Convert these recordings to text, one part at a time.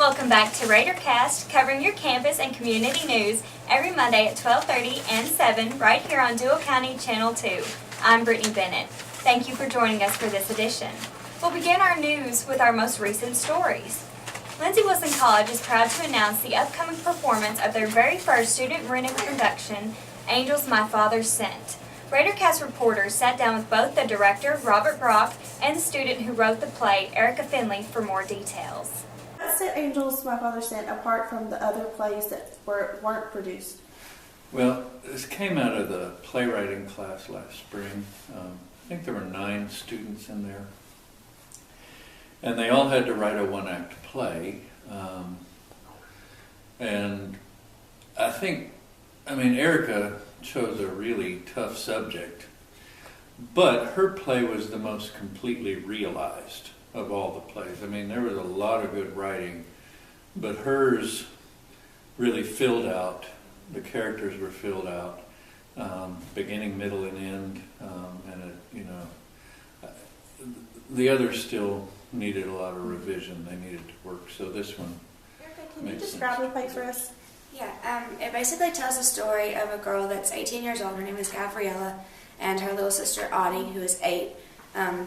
Welcome back to Raidercast, covering your campus and community news every Monday at 12:30 and 7 right here on Dual County Channel 2. I'm Brittany Bennett. Thank you for joining us for this edition. We'll begin our news with our most recent stories. Lindsey Wilson College is proud to announce the upcoming performance of their very first student-written production, Angels My Father Sent. Raidercast reporters sat down with both the director, Robert Brock, and the student who wrote the play, Erica Finley, for more details. What set Angels My Father Sent apart from the other plays that weren't produced? Well, this came out of the playwriting class last spring. I think there were 9 students in there. And they all had to write a one-act play. And Erica chose a really tough subject, but her play was the most completely realized of all the plays. I mean, there was a lot of good writing, but hers really filled out. The characters were filled out, beginning, middle, and end, the others still needed a lot of revision. They needed to work. So this one. Erica, can you describe the play for us? Yeah, it basically tells the story of a girl that's 18 years old. Her name is Gabriella, and her little sister Audie, who is 8.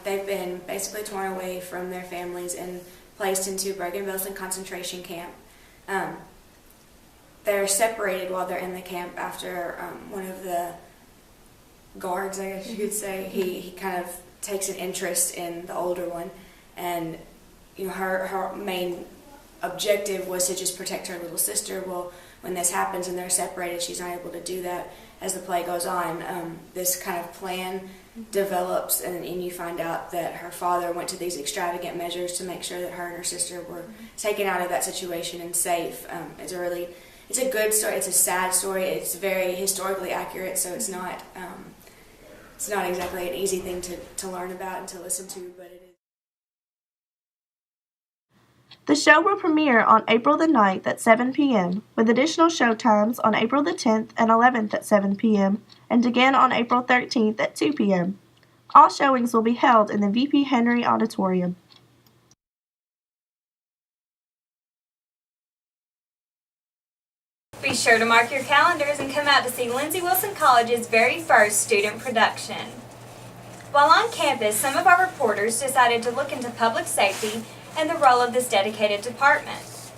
They've been basically torn away from their families and placed into Bergen-Belsen concentration camp. They're separated while they're in the camp after one of the guards, I guess you could say, he kind of takes an interest in the older one, and her main objective was to just protect her little sister. Well, when this happens and they're separated, she's not able to do that. As the play goes on, this kind of plan develops, and you find out that her father went to these extravagant measures to make sure that her and her sister were taken out of that situation and safe. It's a good story. It's a sad story. It's very historically accurate, so it's not exactly an easy thing to learn about and to listen to, but it is. The show will premiere on April the 9th at 7 p.m., with additional show times on April the 10th and 11th at 7 p.m., and again on April 13th at 2 p.m. All showings will be held in the VP Henry Auditorium. Be sure to mark your calendars and come out to see Lindsey Wilson College's very first student production. While on campus, some of our reporters decided to look into public safety and the role of this dedicated department.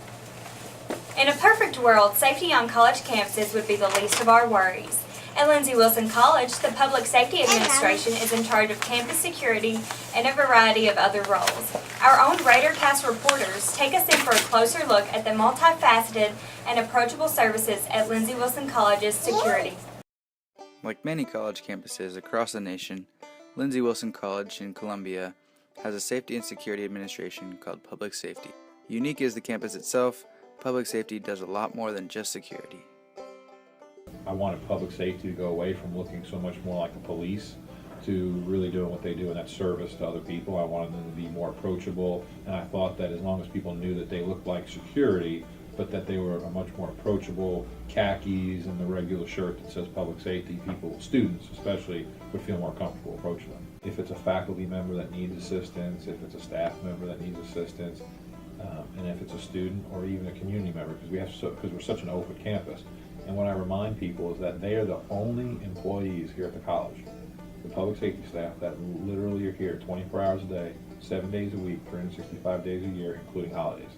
In a perfect world, safety on college campuses would be the least of our worries. At Lindsey Wilson College, the Public Safety Administration is in charge of campus security and a variety of other roles. Our own Raidercast reporters take us in for a closer look at the multifaceted and approachable services at Lindsey Wilson College's security. Like many college campuses across the nation, Lindsey Wilson College in Columbia has a safety and security administration called Public Safety. Unique as the campus itself, Public Safety does a lot more than just security. I wanted public safety to go away from looking so much more like the police to really doing what they do, and that's service to other people. I wanted them to be more approachable, and I thought that as long as people knew that they looked like security, but that they were a much more approachable, khakis and the regular shirt that says public safety, students especially, would feel more comfortable approaching them. If it's a faculty member that needs assistance, if it's a staff member that needs assistance, and if it's a student or even a community member, because we're such an open campus. And what I remind people is that they are the only employees here at the college, the public safety staff, that literally are here 24 hours a day, 7 days a week, 365 days a year, including holidays.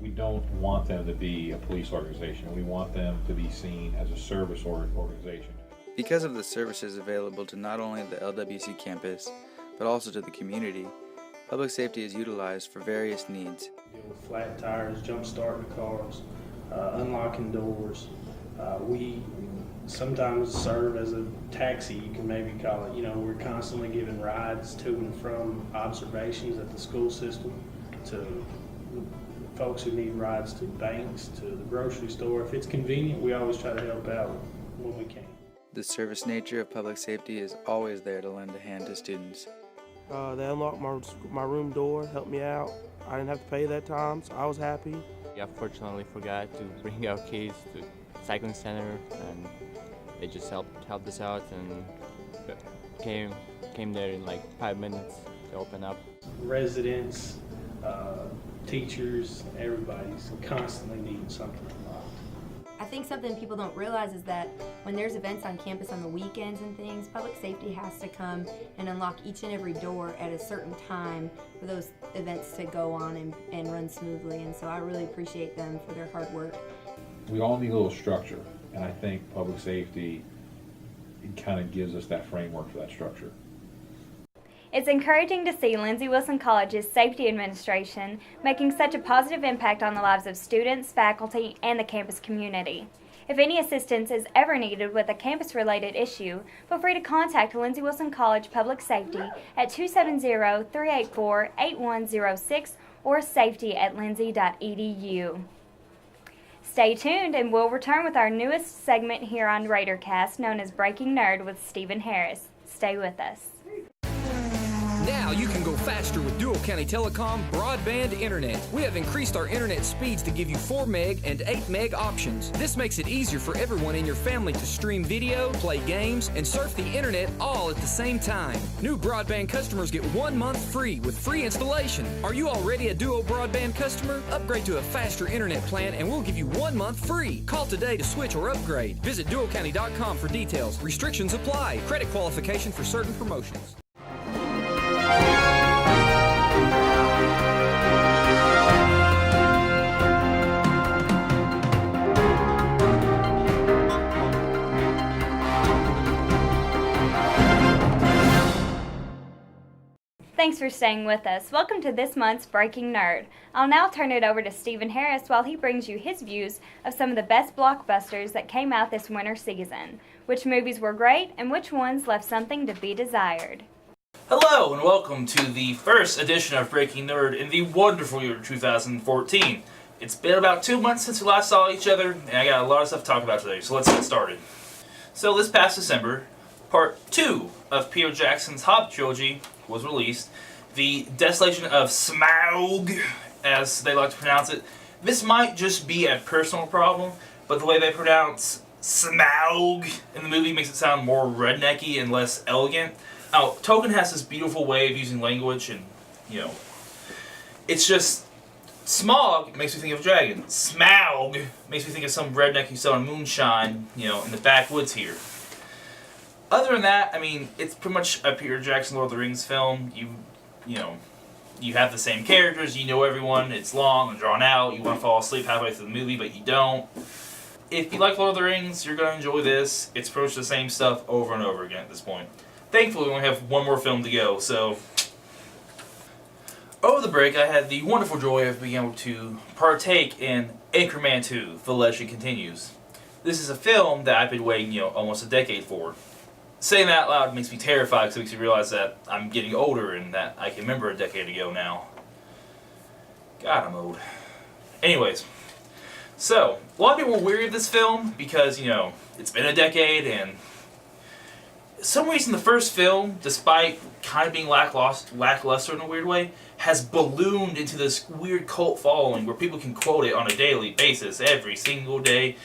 We don't want them to be a police organization. We want them to be seen as a service organization. Because of the services available to not only the LWC campus, but also to the community, public safety is utilized for various needs. Deal with flat tires, jump starting cars, unlocking doors. We sometimes serve as a taxi, you can maybe call it. We're constantly giving rides to and from observations at the school system, to folks who need rides to banks, to the grocery store. If it's convenient, we always try to help out when we can. The service nature of public safety is always there to lend a hand to students. They unlocked my room door, helped me out. I didn't have to pay that time, so I was happy. I fortunately forgot to bring our keys to cycling center, and they just helped us out and came there in like 5 minutes to open up. Residents, teachers, everybody's constantly needing something unlocked. I think something people don't realize is that when there's events on campus on the weekends and things, public safety has to come and unlock each and every door at a certain time for those events to go on and run smoothly. And so I really appreciate them for their hard work. We all need a little structure, and I think public safety kind of gives us that framework for that structure. It's encouraging to see Lindsey Wilson College's safety administration making such a positive impact on the lives of students, faculty, and the campus community. If any assistance is ever needed with a campus-related issue, feel free to contact Lindsey Wilson College Public Safety at 270-384-8106 or safety@lindsey.edu. Stay tuned and we'll return with our newest segment here on Raidercast known as Breaking Nerd with Stephen Harris. Stay with us. Now you can go faster with Dual County Telecom broadband internet. We have increased our internet speeds to give you 4 meg and 8 meg options. This makes it easier for everyone in your family to stream video, play games, and surf the internet all at the same time. New broadband customers get 1 month free with free installation. Are you already a Duo broadband customer? Upgrade to a faster internet plan and we'll give you 1 month free. Call today to switch or upgrade. Visit dualcounty.com for details. Restrictions apply. Credit qualification for certain promotions. Thanks for staying with us. Welcome to this month's Breaking Nerd. I'll now turn it over to Stephen Harris while he brings you his views of some of the best blockbusters that came out this winter season. Which movies were great and which ones left something to be desired. Hello and welcome to the first edition of Breaking Nerd in the wonderful year 2014. It's been about 2 months since we last saw each other and I got a lot of stuff to talk about today, so let's get started. So this past December, Part 2 of Peter Jackson's Hobbit trilogy was released. The Desolation of Smaug, as they like to pronounce it. This might just be a personal problem, but the way they pronounce Smaug in the movie makes it sound more rednecky and less elegant. Now, Tolkien has this beautiful way of using language and, it's just, Smog makes me think of a dragon. Smaug makes me think of some rednecky selling moonshine, in the backwoods here. Other than that, I mean, it's pretty much a Peter Jackson Lord of the Rings film. You have the same characters, you know everyone, it's long and drawn out, you want to fall asleep halfway through the movie, but you don't. If you like Lord of the Rings, you're going to enjoy this. It's pretty much the same stuff over and over again at this point. Thankfully, we only have one more film to go, so... Over the break, I had the wonderful joy of being able to partake in Anchorman 2, The Legend Continues. This is a film that I've been waiting, almost a decade for. Saying that out loud makes me terrified because it makes me realize that I'm getting older and that I can remember a decade ago now. God, I'm old. Anyways, so, a lot of people were weary of this film because, it's been a decade and for some reason the first film, despite kind of being lackluster in a weird way, has ballooned into this weird cult following where people can quote it on a daily basis, every single day,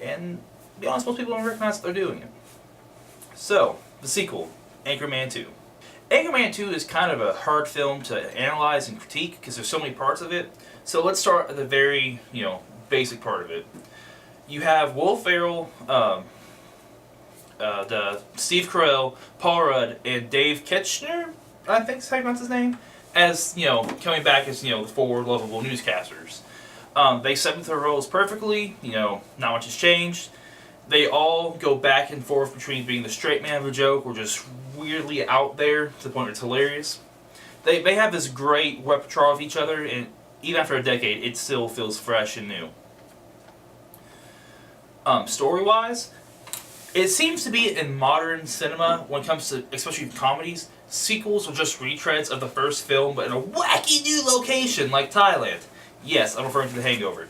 and to be honest, most people don't recognize that they're doing it. So, the sequel, Anchorman 2. Anchorman 2 is kind of a hard film to analyze and critique because there's so many parts of it. So let's start at the very, basic part of it. You have Will Ferrell, Steve Carell, Paul Rudd, and Dave Ketchner, I think is how you pronounce his name, as, coming back as, the four lovable newscasters. They step into their roles perfectly, not much has changed. They all go back and forth between being the straight man of a joke or just weirdly out there to the point where it's hilarious. They have this great repertoire of each other, and even after a decade, it still feels fresh and new. Story-wise, it seems to be in modern cinema, when it comes to, especially comedies, sequels are just retreads of the first film, but in a wacky new location like Thailand. Yes, I'm referring to The Hangover.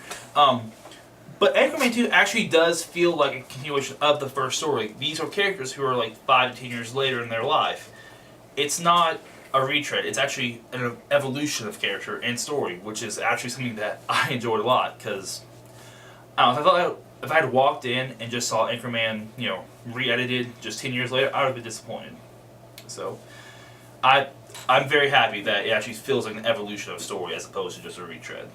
But Anchorman 2 actually does feel like a continuation of the first story. These are characters who are like 5 to 10 years later in their life. It's not a retread, it's actually an evolution of character and story, which is actually something that I enjoyed a lot, because if I had walked in and just saw Anchorman, re-edited just 10 years later, I would have been disappointed. So, I I'm very happy that it actually feels like an evolution of story as opposed to just a retread.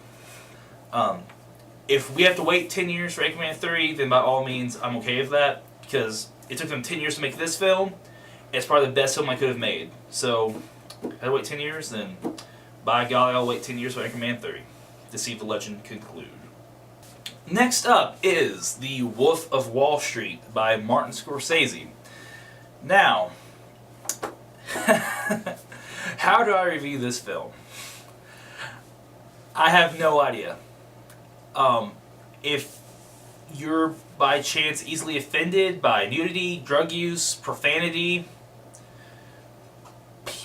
If we have to wait 10 years for Anchorman 3, then by all means, I'm okay with that, because it took them 10 years to make this film. It's probably the best film I could have made. So, if I had to wait 10 years, then by golly, I'll wait 10 years for Anchorman 3 to see the legend conclude. Next up is The Wolf of Wall Street by Martin Scorsese. Now, how do I review this film? I have no idea. If you're by chance easily offended by nudity, drug use, profanity,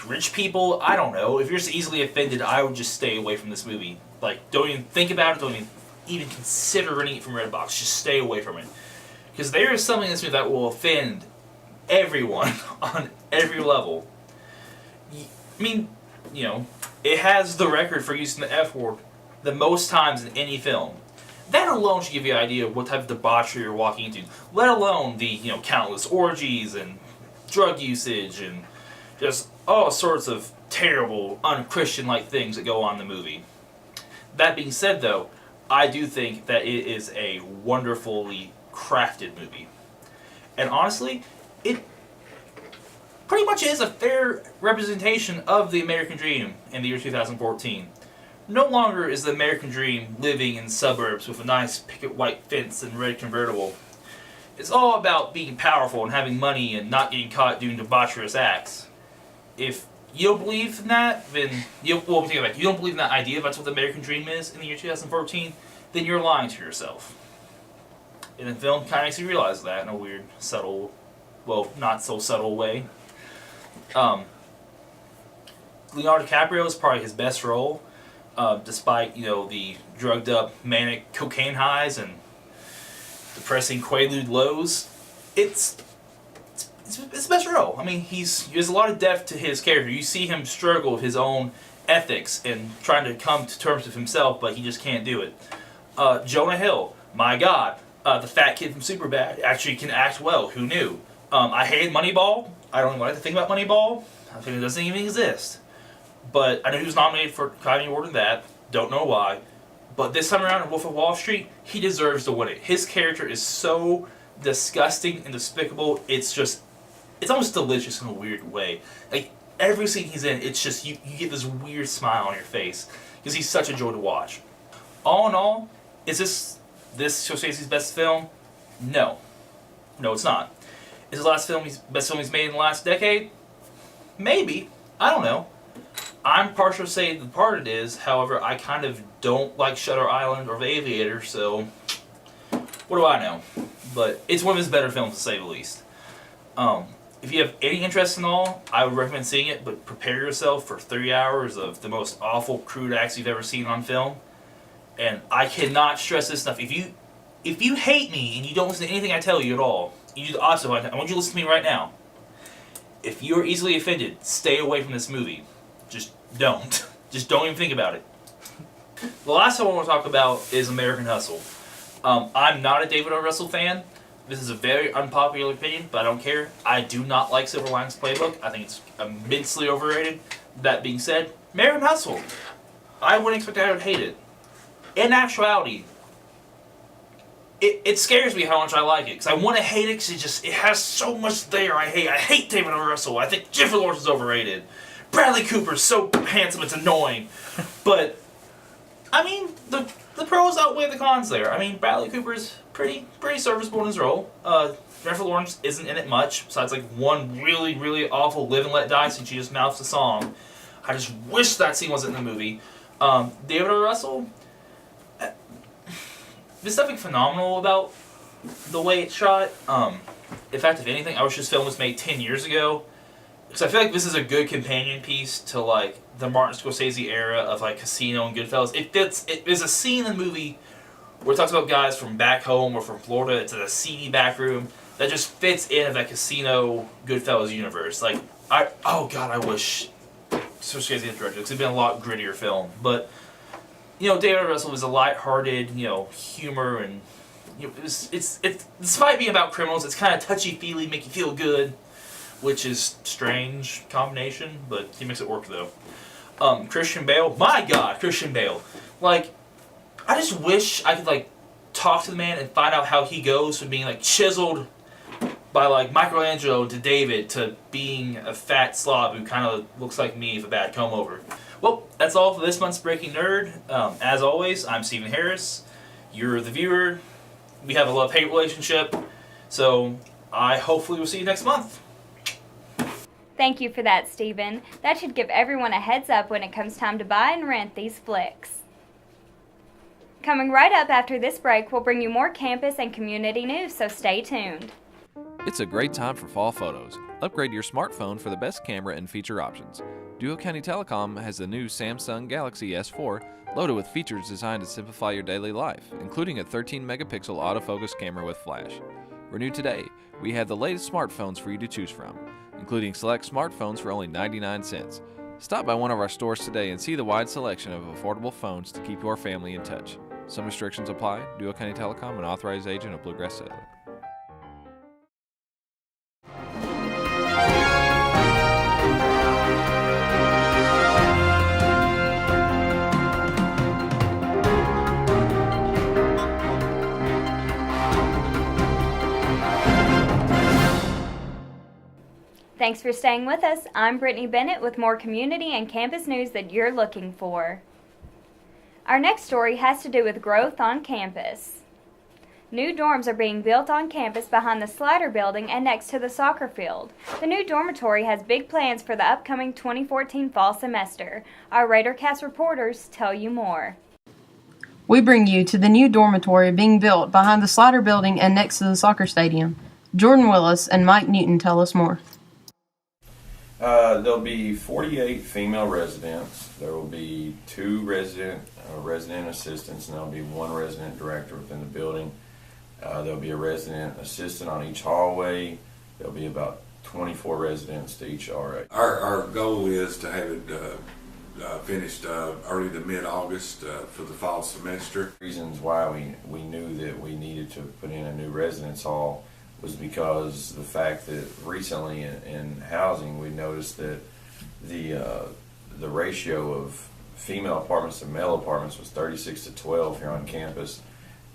rich people, I don't know. If you're just easily offended, I would just stay away from this movie. Like, don't even think about it, don't even consider renting it from Redbox. Just stay away from it. Because there is something in this movie that will offend everyone on every level. I mean, you know, it has the record for using the F word the most times in any film. That alone should give you an idea of what type of debauchery you're walking into. Let alone the, you know, countless orgies and drug usage and just all sorts of terrible, un-Christian-like things that go on in the movie. That being said, though, I do think that it is a wonderfully crafted movie. And honestly, it pretty much is a fair representation of the American dream in the year 2014. No longer is the American dream living in suburbs with a nice picket white fence and red convertible. It's all about being powerful and having money and not getting caught doing debaucherous acts. If you don't believe in that, then you don't believe in that idea, if that's what the American dream is in the year 2014, then you're lying to yourself. And the film kind of makes you realize that in a weird, subtle, well, not so subtle way. Leonardo DiCaprio is probably his best role. Despite, you know, the drugged up manic cocaine highs and depressing quaalude lows, it's his best role. I mean, he has a lot of depth to his character. You see him struggle with his own ethics and trying to come to terms with himself, but he just can't do it. Jonah Hill, my God, the fat kid from Superbad, actually can act well. Who knew? I hated Moneyball. I don't even like to think about Moneyball. I think it doesn't even exist. But I know he was nominated for Academy Award in that. Don't know why. But this time around in Wolf of Wall Street, he deserves to win it. His character is so disgusting and despicable. It's almost delicious in a weird way. Like, every scene he's in, it's just, you get this weird smile on your face. Because he's such a joy to watch. All in all, is this Scorsese's best film? No. No, it's not. Is his best film he's made in the last decade? Maybe. I don't know. I'm partial to say the part it is, however, I kind of don't like Shutter Island or The Aviator, so what do I know? But it's one of his better films, to say the least. If you have any interest in all, I would recommend seeing it, but prepare yourself for 3 hours of the most awful, crude acts you've ever seen on film. And I cannot stress this enough. If you hate me and you don't listen to anything I tell you at all, you do the opposite. I want you to listen to me right now. If you're easily offended, stay away from this movie. Just don't. Just don't even think about it. The last one I want to talk about is American Hustle. I'm not a David O. Russell fan. This is a very unpopular opinion, but I don't care. I do not like Silver Linings Playbook. I think it's immensely overrated. That being said, American Hustle. I wouldn't expect I would hate it. In actuality, it scares me how much I like it, because I want to hate it because it has so much there I hate. I hate David O. Russell. I think Jennifer Lawrence is overrated. Bradley Cooper's so handsome it's annoying. But, I mean, the pros outweigh the cons there. I mean, Bradley Cooper's pretty serviceable in his role. Jennifer Lawrence isn't in it much, besides like one really, really awful Live and Let Die scene she just mouths a song. I just wish that scene wasn't in the movie. David O. Russell, there's something phenomenal about the way it's shot. In fact, if anything, I wish this film was made 10 years ago. Because I feel like this is a good companion piece to, like, the Martin Scorsese era of, like, Casino and Goodfellas. There's a scene in the movie where it talks about guys from back home or from Florida. It's in a seedy back room that just fits in that Casino Goodfellas universe. Like, oh God, I wish Scorsese had directed it, because it'd been a lot grittier film. But, you know, David O. Russell was a lighthearted, you know, humor, and, you know, it's despite being about criminals, it's kind of touchy-feely, make you feel good. which is strange combination, but he makes it work though. Christian Bale, my God, Christian Bale. Like, I just wish I could like talk to the man and find out how he goes from being like chiseled by like Michelangelo to David to being a fat slob who kind of looks like me with a bad comb over. Well, that's all for this month's Breaking Nerd. As always, I'm Stephen Harris. You're the viewer. We have a love-hate relationship, so I hopefully will see you next month. Thank you for that, Stephen. That should give everyone a heads up when it comes time to buy and rent these flicks. Coming right up after this break, we'll bring you more campus and community news, so stay tuned. It's a great time for fall photos. Upgrade your smartphone for the best camera and feature options. Duo County Telecom has the new Samsung Galaxy S4 loaded with features designed to simplify your daily life, including a 13-megapixel autofocus camera with flash. Renew today. We have the latest smartphones for you to choose from, including select smartphones for only 99 cents. Stop by one of our stores today and see the wide selection of affordable phones to keep your family in touch. Some restrictions apply. Duo County Telecom, an authorized agent of Bluegrass Cellular. Thanks for staying with us. I'm Brittany Bennett with more community and campus news that you're looking for. Our next story has to do with growth on campus. New dorms are being built on campus behind the Slider building and next to the soccer field. The new dormitory has big plans for the upcoming 2014 fall semester. Our Raidercast reporters tell you more. We bring you to the new dormitory being built behind the Slider building and next to the soccer stadium. Jordan Willis and Mike Newton tell us more. There'll be 48 female residents. There will be 2 resident assistants, and there'll be 1 resident director within the building. There'll be a resident assistant on each hallway. There'll be about 24 residents to each RA. Our goal is to have it finished early to mid-August for the fall semester. Reasons why we knew that we needed to put in a new residence hall was because the fact that recently in housing we noticed that the ratio of female apartments to male apartments was 36 to 12 here on campus,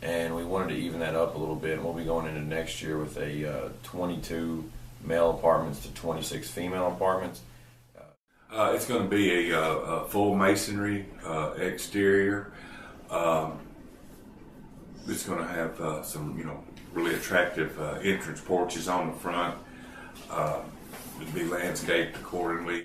and we wanted to even that up a little bit. And we'll be going into next year with a 22 male apartments to 26 female apartments. It's going to be a full masonry exterior. It's going to have some, really attractive entrance porches on the front. It'll be landscaped accordingly.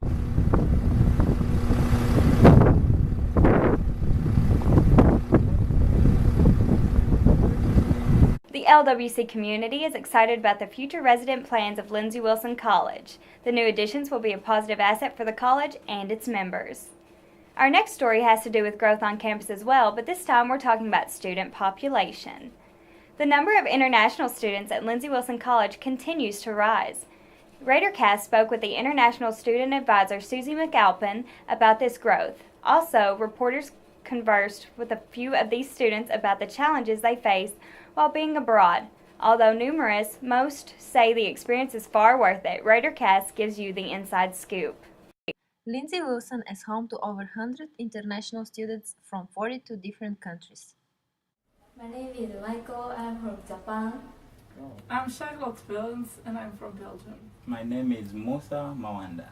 The LWC community is excited about the future resident plans of Lindsey Wilson College. The new additions will be a positive asset for the college and its members. Our next story has to do with growth on campus as well, but this time we're talking about student population. The number of international students at Lindsey Wilson College continues to rise. Raidercast spoke with the International Student Advisor Susie McAlpin about this growth. Also, reporters conversed with a few of these students about the challenges they face while being abroad. Although numerous, most say the experience is far worth it. Raidercast gives you the inside scoop. Lindsey Wilson is home to over 100 international students from 42 different countries. My name is Michael. I'm from Japan. I'm Charlotte Williams and I'm from Belgium. My name is Musa Mawanda.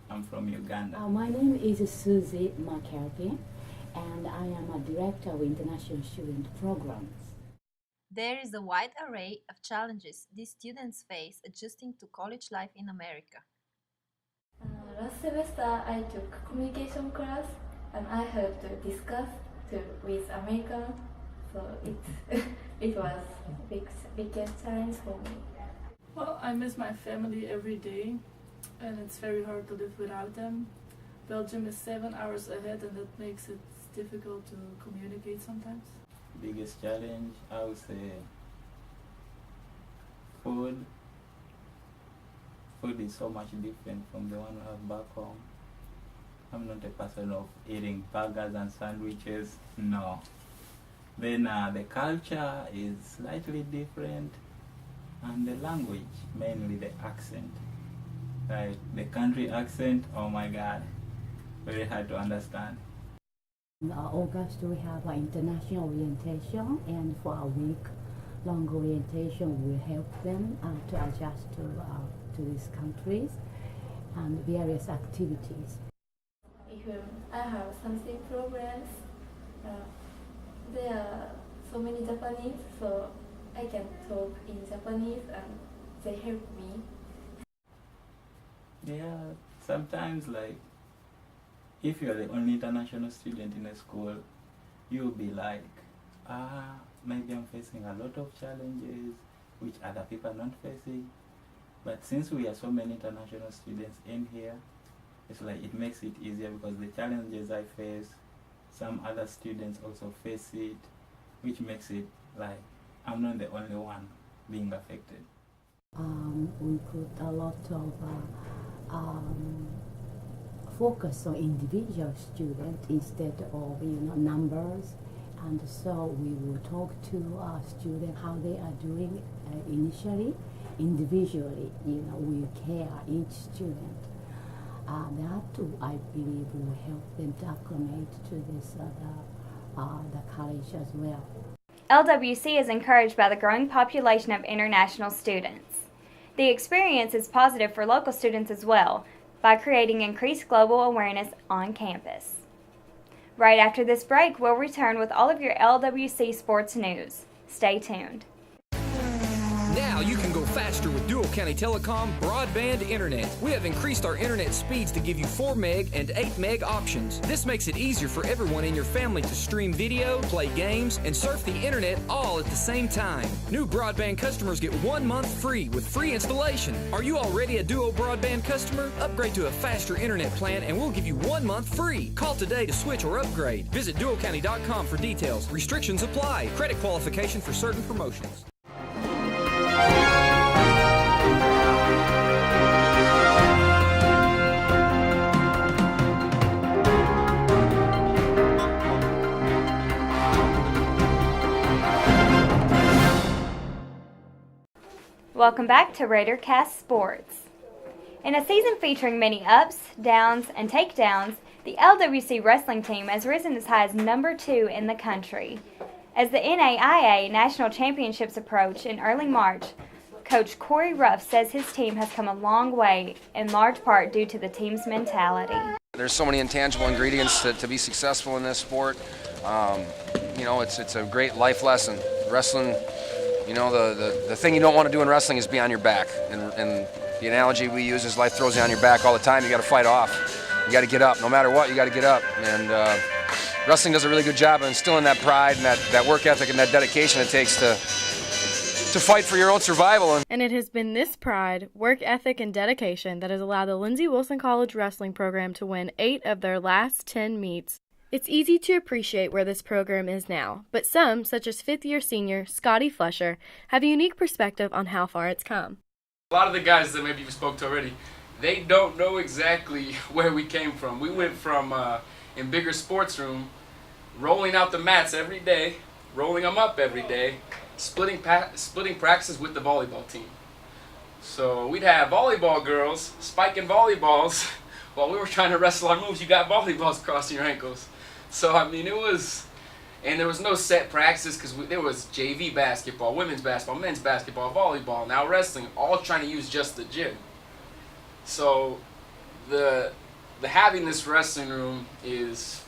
I'm from Uganda. My name is Susie McAlpin and I am a director of international student programs. There is a wide array of challenges these students face adjusting to college life in America. Last semester I took communication class and I had to discuss with Americans, so it was biggest challenge for me. Well, I miss my family every day and it's very hard to live without them. Belgium is 7 hours ahead and that makes it difficult to communicate sometimes. Biggest challenge, I would say food. Food is so much different from the one we have back home. I'm not a person of eating burgers and sandwiches, no. Then the culture is slightly different and the language, mainly the accent. Like the country accent, oh my God, very hard to understand. In August, we have an international orientation, and for a week-long orientation, will help them to adjust to these countries and various activities. If I have something problems, there are so many Japanese, so I can talk in Japanese and they help me. Yeah, sometimes like if you're the only international student in a school, you'll be like, maybe I'm facing a lot of challenges which other people are not facing. But since we are so many international students in here, it's like it makes it easier because the challenges I face, some other students also face it, which makes it like I'm not the only one being affected. We put a lot of focus on individual students instead of numbers, and so we will talk to students how they are doing initially, individually. We care each student. That I believe will help them to acclimate to this the college as well. LWC is encouraged by the growing population of international students. The experience is positive for local students as well by creating increased global awareness on campus. Right after this break, we'll return with all of your LWC sports news. Stay tuned. Now you can go faster with Dual County Telecom broadband internet. We have increased our internet speeds to give you 4 meg and 8 meg options. This makes it easier for everyone in your family to stream video, play games, and surf the internet all at the same time. New broadband customers get 1 month free with free installation. Are you already a Duo broadband customer? Upgrade to a faster internet plan and we'll give you 1 month free. Call today to switch or upgrade. Visit dualcounty.com for details. Restrictions apply. Credit qualification for certain promotions. Welcome back to Raidercast Sports. In a season featuring many ups, downs, and takedowns, the LWC wrestling team has risen as high as number 2 in the country. As the NAIA National Championships approach in early March, Coach Corey Ruff says his team has come a long way, in large part due to the team's mentality. There's so many intangible ingredients to be successful in this sport. It's a great life lesson. Wrestling, the thing you don't want to do in wrestling is be on your back. And the analogy we use is life throws you on your back all the time. You got to fight off. You got to get up. No matter what, you got to get up. And wrestling does a really good job of instilling that pride and that work ethic and that dedication it takes to fight for your own survival. And it has been this pride, work ethic, and dedication that has allowed the Lindsey Wilson College wrestling program to win 8 of their last 10 meets. It's easy to appreciate where this program is now, but some, such as 5th-year senior Scotty Fletcher, have a unique perspective on how far it's come. A lot of the guys that maybe you spoke to already, they don't know exactly where we came from. We went from, in bigger sports room, rolling out the mats every day, rolling them up every day, splitting practices with the volleyball team. So we'd have volleyball girls spiking volleyballs while we were trying to wrestle our moves. You got volleyballs crossing your ankles. So I mean, and there was no set practices because there was JV basketball, women's basketball, men's basketball, volleyball, now wrestling, all trying to use just the gym. So the having this wrestling room it's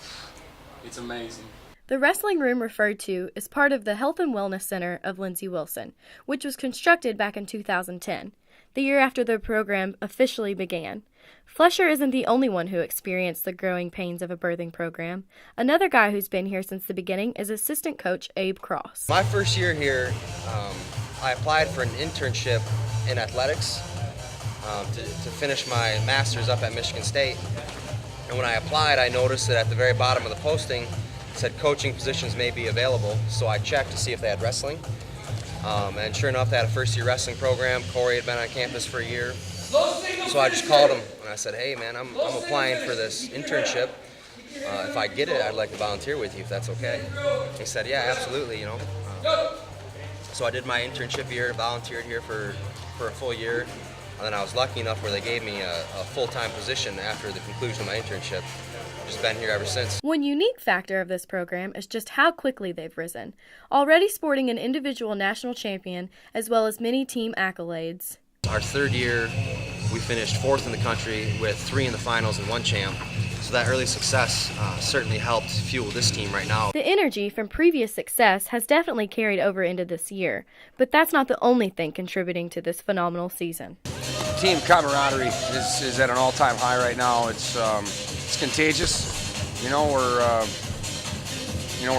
amazing. The wrestling room referred to is part of the Health and Wellness Center of Lindsey Wilson, which was constructed back in 2010, the year after the program officially began. Fletcher isn't the only one who experienced the growing pains of a birthing program. Another guy who's been here since the beginning is assistant coach Abe Cross. My first year here, I applied for an internship in athletics to finish my master's up at Michigan State. And when I applied, I noticed that at the very bottom of the posting, it said coaching positions may be available. So I checked to see if they had wrestling. And sure enough, they had a first-year wrestling program. Corey had been on campus for a year. So I just called him and I said, hey man, I'm applying for this internship. If I get it, I'd like to volunteer with you if that's okay. He said, yeah, absolutely, So I did my internship year, volunteered here for a full year. And then I was lucky enough where they gave me a full-time position after the conclusion of my internship. Just been here ever since. One unique factor of this program is just how quickly they've risen, already sporting an individual national champion as well as many team accolades. Our third year, we finished 4th in the country with 3 in the finals and 1 champ. So that early success certainly helped fuel this team right now. The energy from previous success has definitely carried over into this year, but that's not the only thing contributing to this phenomenal season. Team camaraderie is at an all-time high right now. It's contagious. You know, we're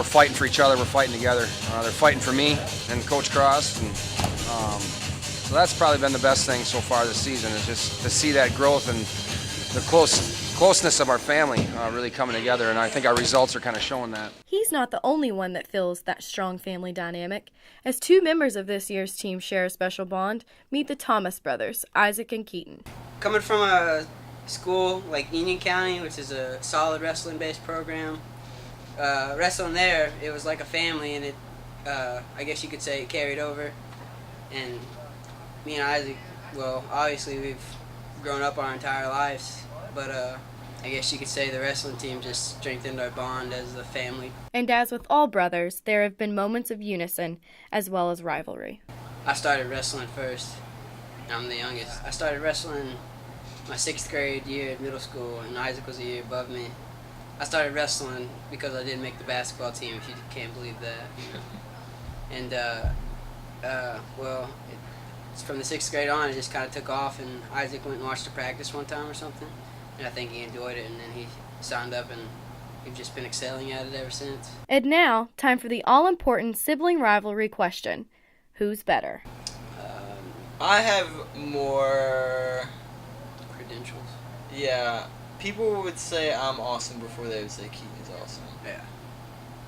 fighting for each other. We're fighting together. They're fighting for me and Coach Cross, and so that's probably been the best thing so far this season, is just to see that growth and the closeness of our family really coming together, and I think our results are kind of showing that. He's not the only one that feels that strong family dynamic. As 2 members of this year's team share a special bond, meet the Thomas brothers, Isaac and Keaton. Coming from a school like Union County, which is a solid wrestling-based program, wrestling there, it was like a family, and it, I guess you could say, it carried over. And me and Isaac, well, obviously we've grown up our entire lives, but I guess you could say the wrestling team just strengthened our bond as a family. And as with all brothers, there have been moments of unison as well as rivalry. I started wrestling first. I'm the youngest. I started wrestling my 6th grade year at middle school, and Isaac was a year above me. I started wrestling because I didn't make the basketball team, if you can't believe that. And, well, from the 6th grade on, it just kind of took off, and Isaac went and watched a practice one time or something, and I think he enjoyed it, and then he signed up, and we've just been excelling at it ever since. And now, time for the all-important sibling rivalry question. Who's better? I have more credentials. Yeah, people would say I'm awesome before they would say Keaton's awesome. Yeah.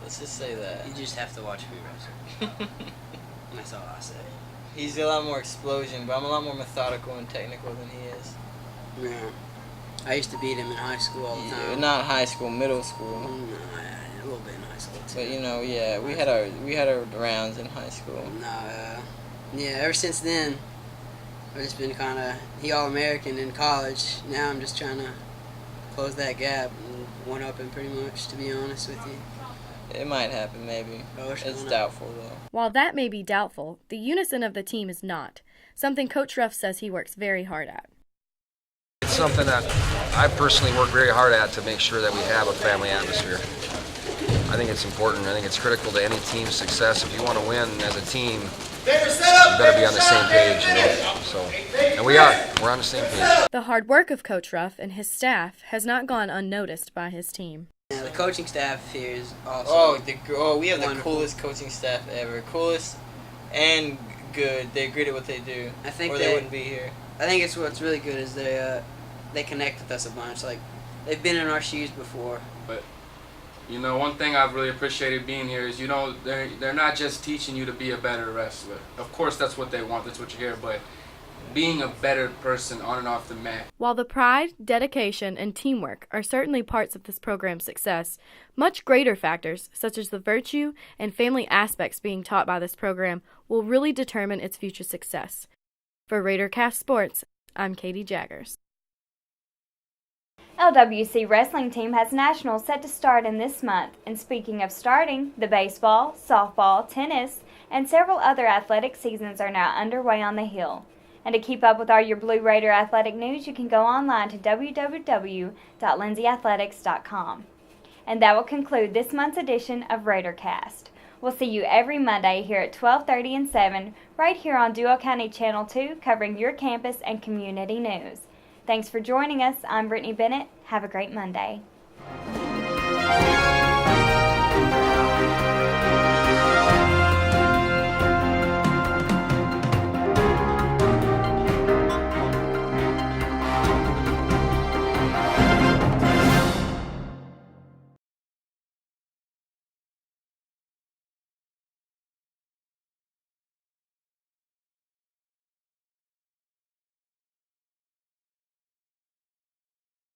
Let's just say that. You just have to watch me wrestle. That's all I say. He's a lot more explosion, but I'm a lot more methodical and technical than he is. Yeah. I used to beat him in high school all the time. Not high school, middle school. No, a little bit in high school too. But you know, yeah, we had our rounds in high school. No, yeah, ever since then, I've just been kind of he All-American in college. Now I'm just trying to close that gap and one-up him pretty much, to be honest with you. It might happen, maybe. It's doubtful, though. While that may be doubtful, the unison of the team is not, something Coach Ruff says he works very hard at. It's something that I personally work very hard at to make sure that we have a family atmosphere. I think it's important. I think it's critical to any team's success. If you want to win as a team, you better be on the same page, you know. So, and we are. We're on the same page. The hard work of Coach Ruff and his staff has not gone unnoticed by his team. Yeah, the coaching staff here is awesome. We have wonderful. the coolest coaching staff ever. Coolest and good. They're good at what they do. I think they wouldn't be here. I think it's what's really good is they connect with us a bunch. Like, they've been in our shoes before. But you know, one thing I've really appreciated being here is, you know, they're not just teaching you to be a better wrestler. Of course, that's what they want. That's what you hear. But being a better person on and off the mat. While the pride, dedication, and teamwork are certainly parts of this program's success, much greater factors, such as the virtue and family aspects being taught by this program, will really determine its future success. For Raidercast Sports, I'm Katie Jaggers. LWC wrestling team has nationals set to start in this month, and speaking of starting, the baseball, softball, tennis, and several other athletic seasons are now underway on the Hill. And to keep up with all your Blue Raider athletic news, you can go online to www.lindsayathletics.com. And that will conclude this month's edition of Raidercast. We'll see you every Monday here at 12:30 and 7, right here on Dual County Channel 2, covering your campus and community news. Thanks for joining us. I'm Brittany Bennett. Have a great Monday.